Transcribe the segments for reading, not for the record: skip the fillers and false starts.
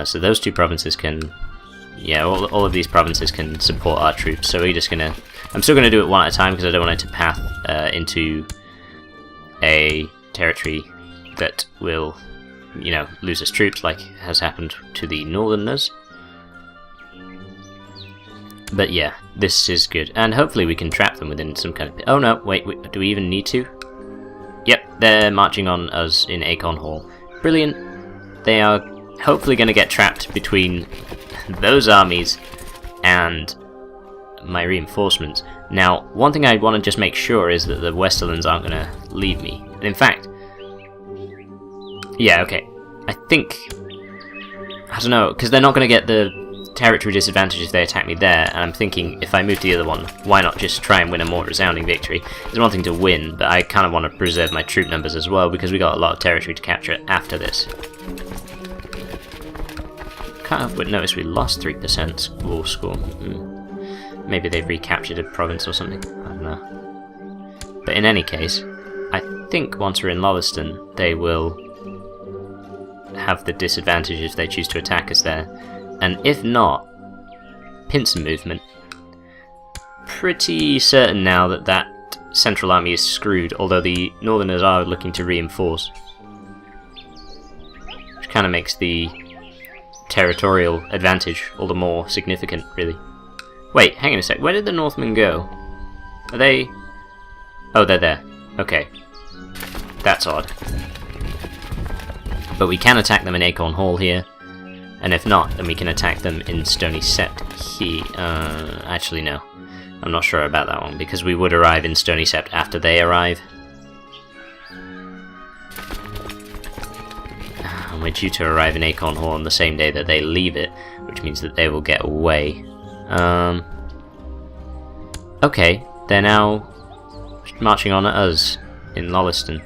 So those two provinces can... Yeah, all of these provinces can support our troops, so we're just gonna... I'm still gonna do it one at a time because I don't want it to path into a territory that will, you know, lose its troops like has happened to the Northerners. But yeah, this is good, and hopefully we can trap them within some kind of... Oh no, wait, do we even need to? Yep, they're marching on us in Acorn Hall. Brilliant. They are hopefully going to get trapped between those armies and my reinforcements. Now, one thing I want to just make sure is that the Westerlands aren't going to leave me. And in fact... Yeah, okay. I think... I don't know, because they're not going to get the territory disadvantage if they attack me there, and I'm thinking if I move to the other one, why not just try and win a more resounding victory? There's one thing to win, but I kind of want to preserve my troop numbers as well, because we got a lot of territory to capture after this. Kind of would notice we lost 3% war score. Maybe they've recaptured a province or something, I don't know. But in any case, I think once we're in Lolliston, they will have the disadvantage if they choose to attack us there. And if not, pincer movement. Pretty certain now that that central army is screwed, although the Northerners are looking to reinforce. Which kind of makes the territorial advantage all the more significant, really. Wait, hang on a sec, where did the Northmen go? Are they... Oh, they're there. Okay. That's odd. But we can attack them in Acorn Hall here. And if not, then we can attack them in Stony Sept here. Actually, no. I'm not sure about that one, because we would arrive in Stony Sept after they arrive. And we're due to arrive in Acorn Hall on the same day that they leave it, which means that they will get away. Okay, they're now marching on at us in Lolliston.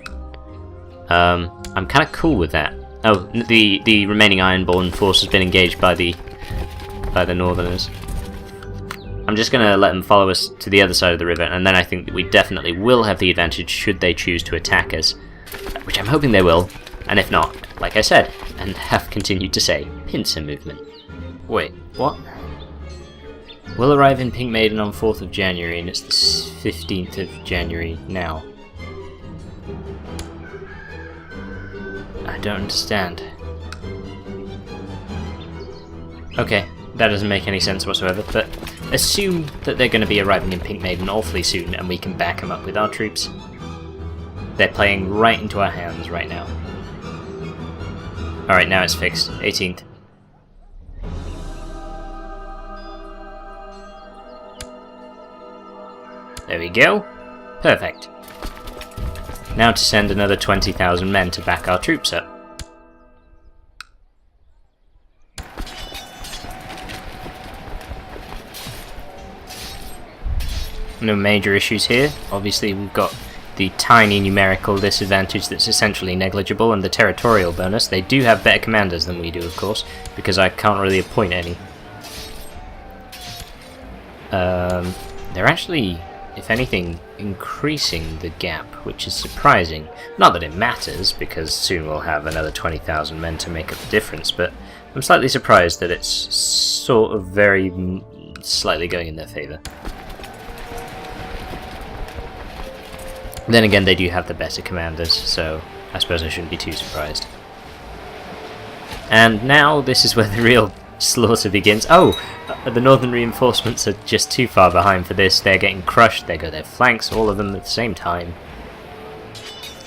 I'm kind of cool with that. Oh, the remaining Ironborn force has been engaged by the Northerners. I'm just going to let them follow us to the other side of the river, and then I think that we definitely will have the advantage should they choose to attack us, which I'm hoping they will, and if not, like I said, and have continued to say, pincer movement. Wait, what? We'll arrive in Pink Maiden on 4th of January, and it's the 15th of January now. I don't understand. Okay, that doesn't make any sense whatsoever, but assume that they're going to be arriving in Pink Maiden awfully soon and we can back them up with our troops. They're playing right into our hands right now. Alright, now it's fixed. 18th. There we go. Perfect. Now to send another 20,000 men to back our troops up. No major issues here. Obviously we've got the tiny numerical disadvantage that's essentially negligible, and the territorial bonus. They do have better commanders than we do, of course, because I can't really appoint any. They're actually, if anything, increasing the gap, which is surprising. Not that it matters, because soon we'll have another 20,000 men to make up the difference, but I'm slightly surprised that it's sort of very slightly going in their favour. Then again, they do have the better commanders, so I suppose I shouldn't be too surprised. And now this is where the real slaughter begins. Oh! The northern reinforcements are just too far behind for this. They're getting crushed. They go their flanks, all of them at the same time.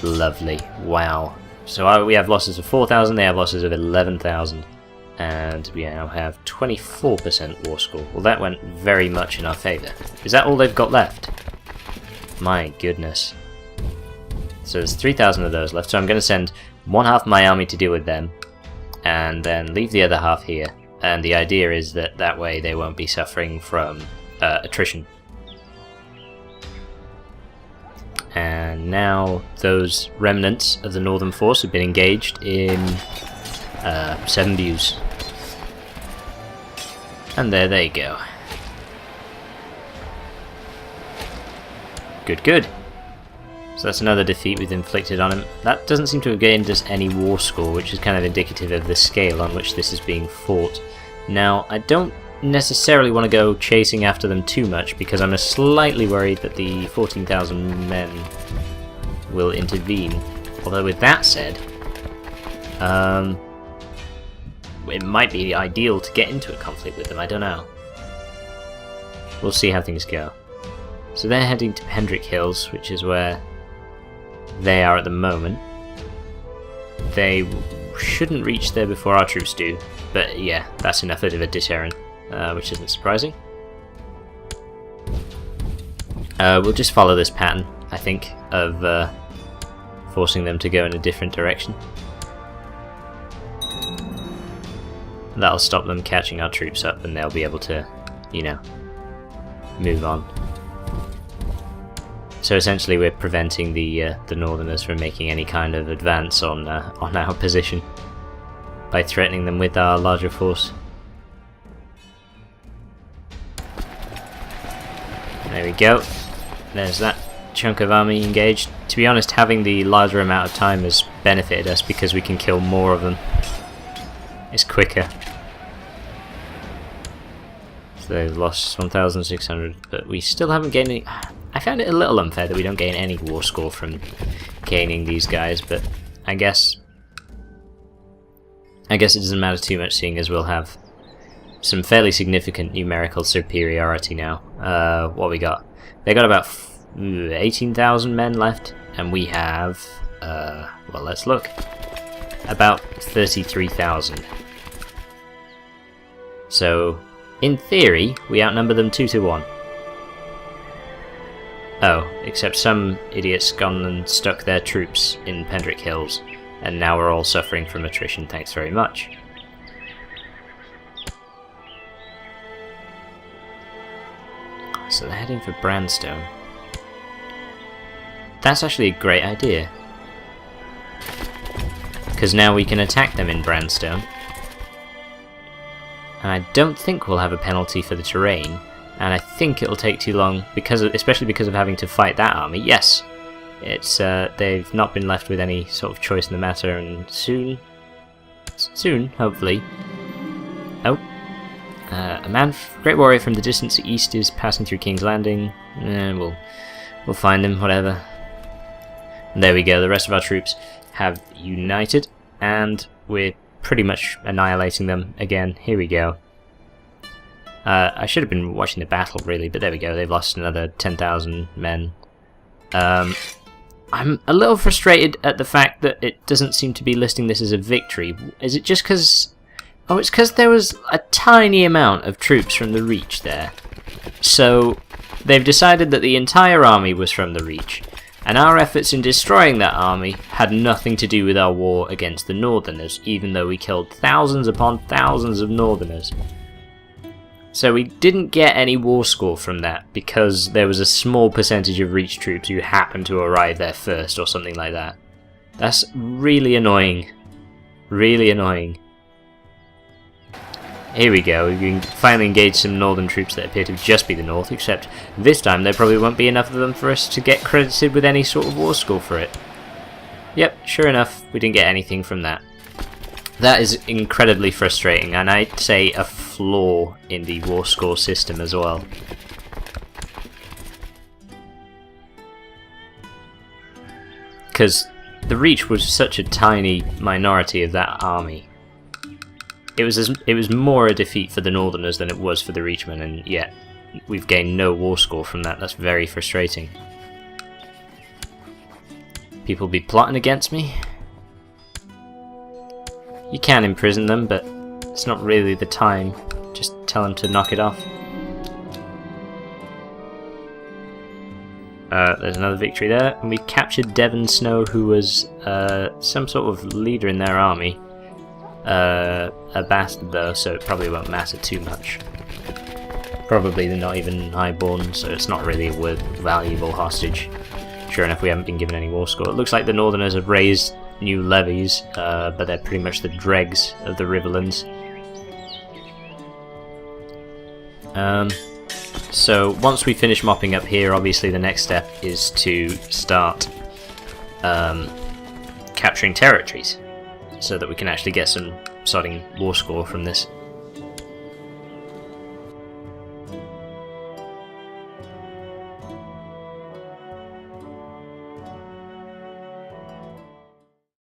Lovely. Wow. So we have losses of 4,000, they have losses of 11,000. And we now have 24% war score. Well, that went very much in our favour. Is that all they've got left? My goodness. So there's 3,000 of those left, so I'm going to send one half of my army to deal with them, and then leave the other half here. And the idea is that that way they won't be suffering from attrition. And now those remnants of the northern force have been engaged in 7 views. And there they go. Good, good. So that's another defeat we've inflicted on him. That doesn't seem to have gained us any war score, which is kind of indicative of the scale on which this is being fought. Now, I don't necessarily want to go chasing after them too much, because I'm slightly worried that the 14,000 men will intervene. Although with that said, it might be ideal to get into a conflict with them, I don't know. We'll see how things go. So they're heading to Pendrick Hills, which is where they are at the moment. They shouldn't reach there before our troops do, but yeah, that's enough of a deterrent, which isn't surprising. We'll just follow this pattern, I think, of forcing them to go in a different direction. That'll stop them catching our troops up, and they'll be able to, you know, move on. So essentially we're preventing the Northerners from making any kind of advance on our position by threatening them with our larger force. There we go. There's that chunk of army engaged. To be honest, having the larger amount of time has benefited us because we can kill more of them. It's quicker. So they've lost 1,600, but we still haven't gained any... I found it a little unfair that we don't gain any war score from caning these guys, but I guess it doesn't matter too much, seeing as we'll have some fairly significant numerical superiority now. What we got? They got about 18,000 men left, and we have, well, let's look, about 33,000. So, in theory, we outnumber them 2-1. Oh, except some idiot's gone and stuck their troops in Pendrick Hills, and now we're all suffering from attrition, thanks very much. So they're heading for Brandstone. That's actually a great idea, because now we can attack them in Brandstone. And I don't think we'll have a penalty for the terrain, and I think it'll take too long, especially because of having to fight that army. Yes, it's they've not been left with any sort of choice in the matter, and soon, hopefully. Oh, a great warrior from the distance east is passing through King's Landing. We'll find him, whatever. And there we go. The rest of our troops have united, and we're pretty much annihilating them again. Here we go. I should have been watching the battle, really, but there we go. They've lost another 10,000 men. I'm a little frustrated at the fact that it doesn't seem to be listing this as a victory. Is it just because... Oh, it's because there was a tiny amount of troops from the Reach there. So they've decided that the entire army was from the Reach, and our efforts in destroying that army had nothing to do with our war against the Northerners, even though we killed thousands upon thousands of Northerners. So we didn't get any war score from that, because there was a small percentage of Reach troops who happened to arrive there first, or something like that. That's really annoying. Really annoying. Here we go, we can finally engage some northern troops that appear to just be the north, except this time there probably won't be enough of them for us to get credited with any sort of war score for it. Yep, sure enough, we didn't get anything from that. That is incredibly frustrating, and I'd say a flaw in the war score system as well. Because the Reach was such a tiny minority of that army. It was more a defeat for the Northerners than it was for the Reachmen, and yet we've gained no war score from that. That's very frustrating. People be plotting against me. You can imprison them, but it's not really the time. Just tell them to knock it off. There's another victory there, and we captured Devon Snow, who was some sort of leader in their army. A bastard though, so it probably won't matter too much. Probably they're not even highborn, so it's not really a valuable hostage. Sure enough, we haven't been given any war score. It looks like the Northerners have raised new levies, but they're pretty much the dregs of the Riverlands. So once we finish mopping up here, obviously the next step is to start capturing territories, so that we can actually get some starting war score from this.